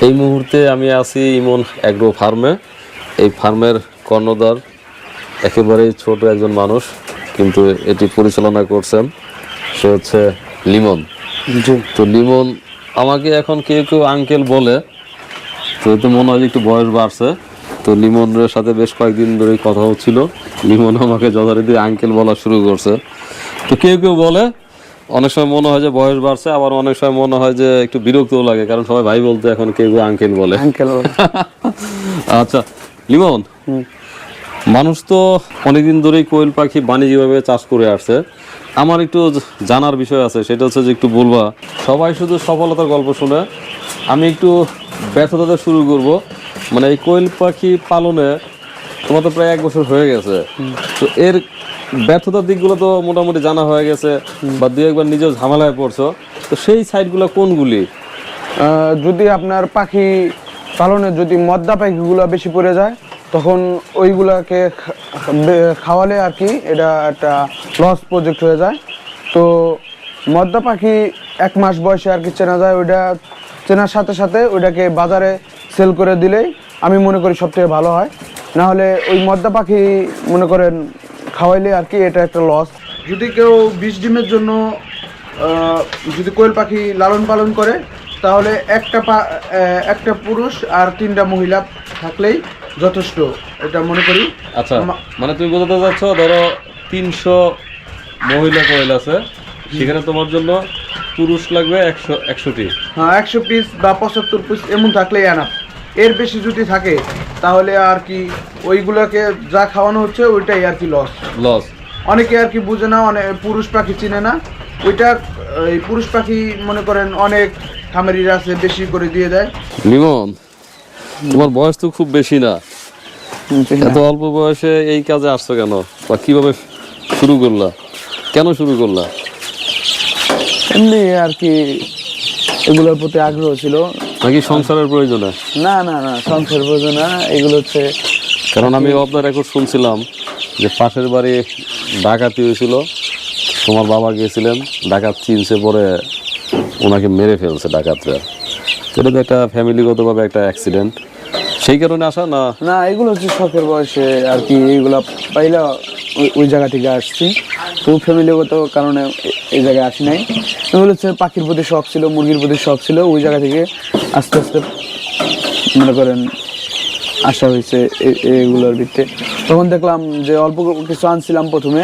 এই মুহূর্তে আমি আছি ইমন অ্যাগ্রো ফার্মে। এই ফার্মের কর্ণধার একেবারেই ছোট একজন মানুষ, কিন্তু এটি পরিচালনা করছেন, সে হচ্ছে লিমন। তো লিমন আমাকে এখন কেউ কেউ আঙ্কেল বলে, তো এতে মনে হয় একটু বয়স বাড়ছে। তো লিমনের সাথে বেশ কয়েকদিন ধরে কথা হচ্ছিল, লিমন আমাকে যথারীতি আঙ্কেল বলা শুরু করছে। তো কেউ কেউ বলে, অনেক সময় মনে হয় যে বয়স বাড়ছে, আবার অনেক সময় মনে হয় যে একটু বিরক্তও লাগে, কারণ সবাই ভাই বলতে এখন কেউ কেউ আঙ্কেল বলে। আচ্ছা লিমন, মানুষ তো অনেকদিন ধরেই কোয়েল পাখি বাণিজ্যিকভাবে চাষ করে আসছে। আমার একটু জানার বিষয় আছে, সেটা হচ্ছে যে একটু বলবা। সবাই শুধু সফলতার গল্প শুনে, আমি একটু ব্যর্থতা শুরু করব। মানে এই কোয়েল পাখি পালনে তোমার তো প্রায় 1 বছর হয়ে গেছে, তো এর ব্যর্থতার দিকগুলো তো মোটামুটি জানা হয়ে গেছে, বা 2-1 নিজেও ঝামেলায় পড়ছো। তো সেই সাইডগুলো কোনগুলি? যদি আপনার পাখি পালনে যদি মদ্দা পাখিগুলো বেশি পড়ে যায়, তখন ওইগুলাকে খাওয়ালে আর কি এটা একটা লস প্রজেক্ট হয়ে যায়। তো মদ্দা পাখি 1 মাস বয়সে আর কি চেনা যায়, ওইটা চেনার সাথে সাথে ওইটাকে বাজারে সেল করে দিলেই আমি মনে করি সবথেকে ভালো হয়। না হলে ওই মদ্দা পাখি মনে করেন খাওয়াইলে আর কি এটা একটা লস। যদি কেউ 20 ডিমের জন্য যদি কোয়েল পাখি লালন পালন করে, তাহলে একটা পুরুষ আর 3টা মহিলা থাকলেই যথেষ্ট, এটা মনে করি। আচ্ছা, মানে তুমি বলতে চাচ্ছ ধরো 300 মহিলা কোয়েল আছে, সেখানে তোমার জন্য পুরুষ লাগবে 100টি। হ্যাঁ, 100 পিস বা 75 পিস এমন থাকলেই আনা। এর বেশি যদি থাকে তাহলে আর কি ওইগুলোকে যা খাওয়ানো হচ্ছে ওইটাই আর কি লস। অনেকে আর কি বুঝে না, অনেক পুরুষ পাখি চিনে না ওইটা। এই পুরুষ পাখি মনে করেন অনেক খামারিরা আছে বেশি করে দিয়ে দেয়। লিমন, তোমার বয়স তো খুব বেশি না, এত অল্প বয়সে এই কাজে আসছো কেন, বা কিভাবে শুরু করলা, কেন শুরু করলা? এমনি আর কি এগুলোর প্রতি আগ্রহ ছিল। নাকি সংসারের প্রয়োজনে? না না না, সংসারের প্রয়োজন না, এগুলো হচ্ছে কারণ আমি আপনার রেকর্ড শুনছিলাম যে পাশের বাড়ি ডাকাতি হয়েছিল, তোমার বাবা গিয়েছিলেন, ডাকাত চিনছে, পরে ওনাকে মেরে ফেলছে ডাকাতরা। এটা তো একটা ফ্যামিলিগতভাবে একটা অ্যাক্সিডেন্ট, সেই কারণে আসা না? না, এগুলো হচ্ছে শখের বয়সে আর কি, এইগুলো পাইলে ওই জায়গা থেকে আসছি। তো ফ্যামিলিগত কারণে এই জায়গায় আসি নাই। এগুলো হচ্ছে পাখির প্রতি শখ ছিল, মুরগির প্রতি শখ ছিল, ওই জায়গা থেকে আস্তে আস্তে মনে করেন আসা হয়েছে এগুলোর ভিত্তিতে। তখন দেখলাম যে অল্প কিছু আনছিলাম, প্রথমে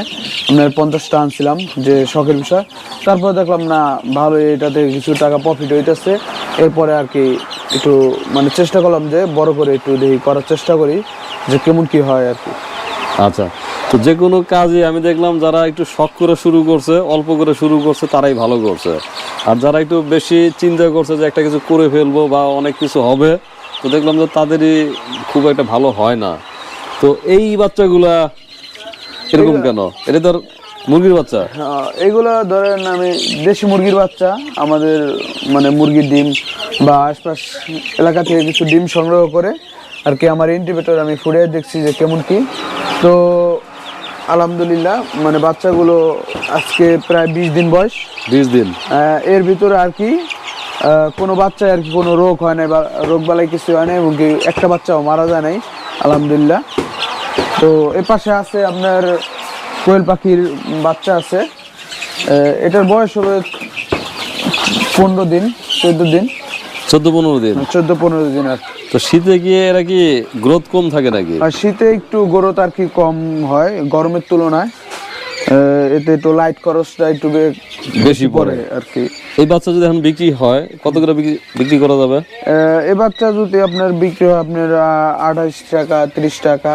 আপনার 50টা আনছিলাম যে শখের বিষয়। তারপর দেখলাম না ভালো, এটাতে কিছু টাকা প্রফিট হইতেছে। এরপরে আর কি একটু মানে চেষ্টা করলাম যে বড় করে একটু দেখি করার চেষ্টা করি যে কেমন কি হয় আর কি। আচ্ছা, তো যে কোনো কাজে আমি দেখলাম যারা একটু শখ করে শুরু করছে, অল্প করে শুরু করছে, তারাই ভালো করছে। আর যারা একটু বেশি চিন্তা করছে যে একটা কিছু করে ফেলবো বা অনেক কিছু হবে, তো দেখলাম যে তাদেরই খুব একটা ভালো হয় না। তো এই বাচ্চাগুলা এরকম কেন? এটা ধর মুরগির বাচ্চা। এইগুলো ধরেন আমি দেশি মুরগির বাচ্চা, আমাদের মানে মুরগির ডিম বা আশপাশ এলাকা থেকে কিছু ডিম সংগ্রহ করে আর কি আমার ইনকিউবেটর আমি ফুড়ে দেখছি যে কেমন কি। তো আলহামদুলিল্লাহ মানে বাচ্চাগুলো আজকে প্রায় 20 দিন বয়স। 20 দিন এর ভিতরে আর কি কোনো বাচ্চায় আর কি কোনো রোগ হয় নাই বা রোগ বালাই কিছু হয় নাই, এবং কি একটা বাচ্চাও মারা যায় নাই আলহামদুলিল্লাহ। তো এর পাশে আছে আপনার কোয়েল পাখির বাচ্চা আছে, এটার বয়স হবে 15 দিন 14 দিন 14-15 দিন 14-15 দিন আর। তো শীতে গিয়ে এরা কি গ্রোথ কম থাকে নাকি? আর শীতে একটু গ্রোথ আর কি কম হয় গরমের তুলনায়, এতে একটু লাইট খরচটা একটু বেশি পড়ে আর কি। এই বাচ্চা যদি এখন বিক্রি হয়, কত করে বিক্রি করা যাবে? এই বাচ্চা যদি আপনার বিক্রি হয় আপনার 28 টাকা 30 টাকা,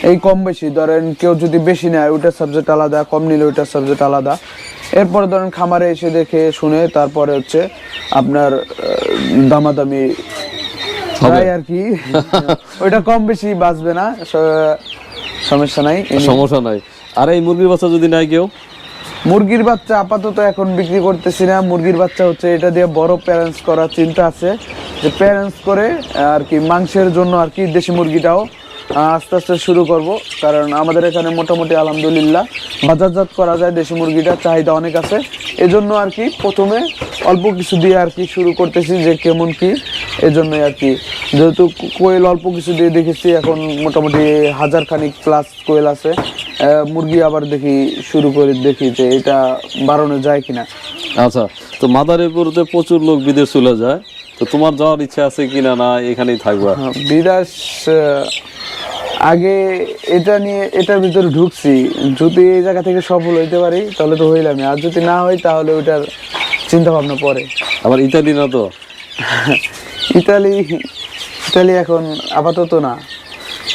এই কম বেশি। ধরেন কেউ যদি বেশি নেয় ওইটার সাবজেক্ট আলাদা, কম নিলে ওইটার সাবজেক্ট আলাদা। এরপরে ধরেন খামারে এসে দেখে শুনে তারপরে হচ্ছে আপনার দামাদামি হয় আর কি। ওইটা কম বেশি বাঁচবে না, সমস্যা নাই। আর এই মুরগির বাচ্চা যদি নাই কেউ? মুরগির বাচ্চা আপাতত এখন বিক্রি করতেছি না। মুরগির বাচ্চা হচ্ছে এটা দিয়ে বড় প্যারেন্টস করার চিন্তা আছে, যে প্যারেন্টস করে আর কি মাংসের জন্য আর কি দেশি মুরগিটাও আস্তে আস্তে শুরু করব। কারণ আমাদের এখানে মোটামুটি আলহামদুলিল্লাহ বাজারজাত করা যায়, দেশি মুরগিটার চাহিদা অনেক আছে। এজন্য আর কি প্রথমে অল্প কিছু দিয়ে আর কি শুরু করতেছি যে কেমন কি এই জন্যই আর কি, যেহেতু কোয়েল অল্প কিছু দিয়ে দেখেছি, এখন মোটামুটি 1000 খানিক প্লাস কোয়েল আছে। মুরগি আবার শুরু করে দেখি যে এটা বাড়ানো যায় কিনা। আচ্ছা, তো মাদারীপুরতে প্রচুর লোক বিদেশ চলে যায়, তো তোমার যাওয়ার ইচ্ছা আছে কিনা, না এখানেই থাকবা? বিদেশ আগে এটা নিয়ে এটার ভিতরে ঢুকছি, যদি এই জায়গা থেকে সফল হইতে পারি তাহলে তো হইলামই, আর যদি না হয় তাহলে ওইটার চিন্তা ভাবনা পরে। আবার ইতালি না তো? ইতালি এখন আপাতত না,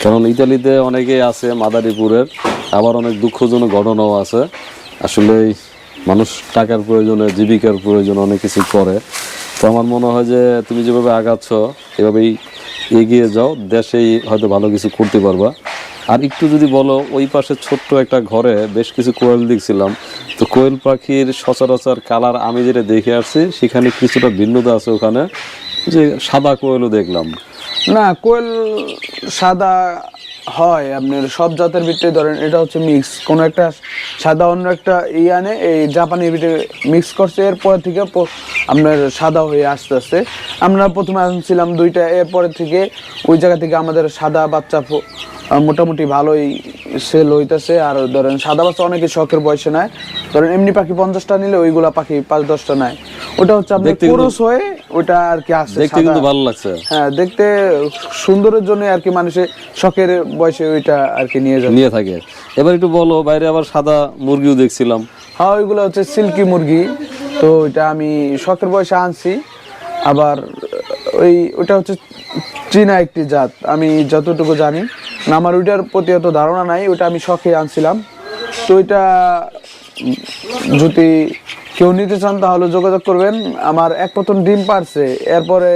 কারণ ইতালিতে অনেকেই আছে মাদারীপুরের, আবার অনেক দুঃখজনক ঘটনাও আছে। আসলে মানুষ টাকার প্রয়োজনে, জীবিকার প্রয়োজনে অনেক কিছু করে। তো আমার মনে হয় যে তুমি যেভাবে আগাচ্ছ এভাবেই এগিয়ে যাও, দেশেই হয়তো ভালো কিছু করতে পারবা। আর একটু যদি বলো, ওই পাশে ছোট্ট একটা ঘরে বেশ কিছু কোয়েল দেখছিলাম, তো কোয়েল পাখির সচরাচর কালার আমি যেটা দেখে আসছি সেখানে কিছুটা ভিন্নতা আছে ওখানে, যে সাদা কোয়েলও দেখলাম। না কোয়েল সাদা হয় আপনার সব জাতের ভিতরে, ধরেন এটা হচ্ছে মিক্স, কোনো একটা সাদা অন্য একটা আনে এই জাপানির ভিতরে মিক্স করছে, এরপর থেকে আপনার সাদা হয়ে আস্তে আস্তে। আমরা প্রথমে আনছিলাম 2টা, এরপরে থেকে ওই জায়গা থেকে আমাদের সাদা বাচ্চা মোটামুটি ভালোই সেল হইতেছে। আর ধরেন সাদা বাচ্চা অনেকে শখের বয়সে নেয়, ধরেন এমনি পাখি 50টা নিলে ওইগুলা পাখি 5-10টা নেয়, ওটা হচ্ছে আপনার পুরুষ হয়ে ওটা আর কি আসছে। দেখতে কিন্তু ভালো লাগছে, হ্যাঁ দেখতে সুন্দরের জন্য আর কি মানুষের শখের বয়সে ওইটা আর কি নিয়ে থাকে। এবার একটু বলো, বাইরে আবার সাদা মুরগিও দেখছিলাম। হ্যাঁ ওইগুলো হচ্ছে সিল্কি মুরগি, তো ওইটা আমি শখের বয়সে আনছি। আবার ওইটা হচ্ছে চীনা একটি জাত, আমি যতটুকু জানি, আমার ওইটার প্রতি এত ধারণা নাই, ওইটা আমি শখে আনছিলাম। তো ওইটা যদি কেউ নিতে চান তাহলে যোগাযোগ করবেন। আমার 1 পতন ডিম পারছে, এরপরে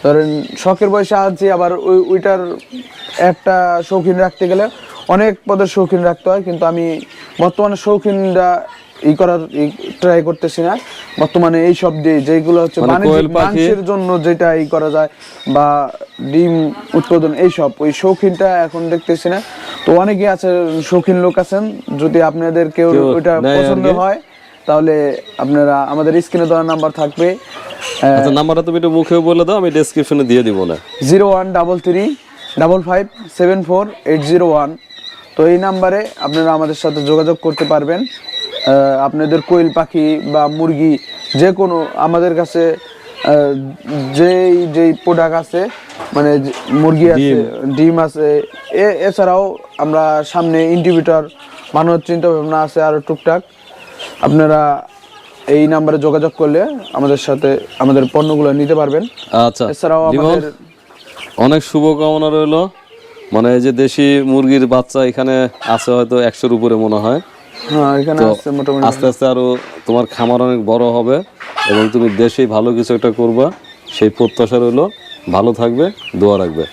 ধরেন শখের বয়সে আনছি। আবার ওইটার একটা শৌখিন রাখতে গেলে অনেক পদের শৌখিন রাখতে হয়, কিন্তু আমি বর্তমানে শৌখিনটা ট্রাই করতেছি না। বর্তমানে এই সব দিয়ে যেগুলো হচ্ছে মাংসের জন্য যেটা করা যায় বা ডিম উৎপাদন, এইসব ওই শৌখিনটা এখন দেখতেছি না। তো অনেকে আছে শৌখিন লোক আছেন, যদি আপনাদের কেউ ওইটা পছন্দ হয় তাহলে আপনারা আমাদের স্ক্রিনে দেওয়া নাম্বার থাকবে। আচ্ছা, নাম্বারটা তুমি একটু মুখে বলে দাও, আমি ডেসক্রিপশনে দিয়ে দিব না। 0133554801। তো এই নাম্বারে আপনারা আমাদের সাথে যোগাযোগ করতে পারবেন। আপনাদের কোয়েল পাখি বা মুরগি যে কোনো আমাদের কাছে যেই প্রোডাক্ট আছে, মানে মুরগি আছে, ডিম আছে, এছাড়াও আমরা সামনে ইনকিউবেটর বানানোর চিন্তা ভাবনা আছে আরো টুকটাক। আপনারা এই নাম্বারে যোগাযোগ করলে আমাদের সাথে আমাদের পণ্যগুলো নিতে পারবেন। আচ্ছা, এছাড়াও আমাদের অনেক শুভকামনা রইল। মানে এই যে দেশি মুরগির বাচ্চা এখানে আছে হয়তো 100-র উপরে মনে হয়। হ্যাঁ, এখানে আছে মোটামুটি। আস্তে আস্তে আরো তোমার খামার অনেক বড় হবে এবং তুমি দেশেই ভালো কিছু একটা করবা, সেই প্রত্যাশা রইল। ভালো থাকবে, দোয়া রাখবে।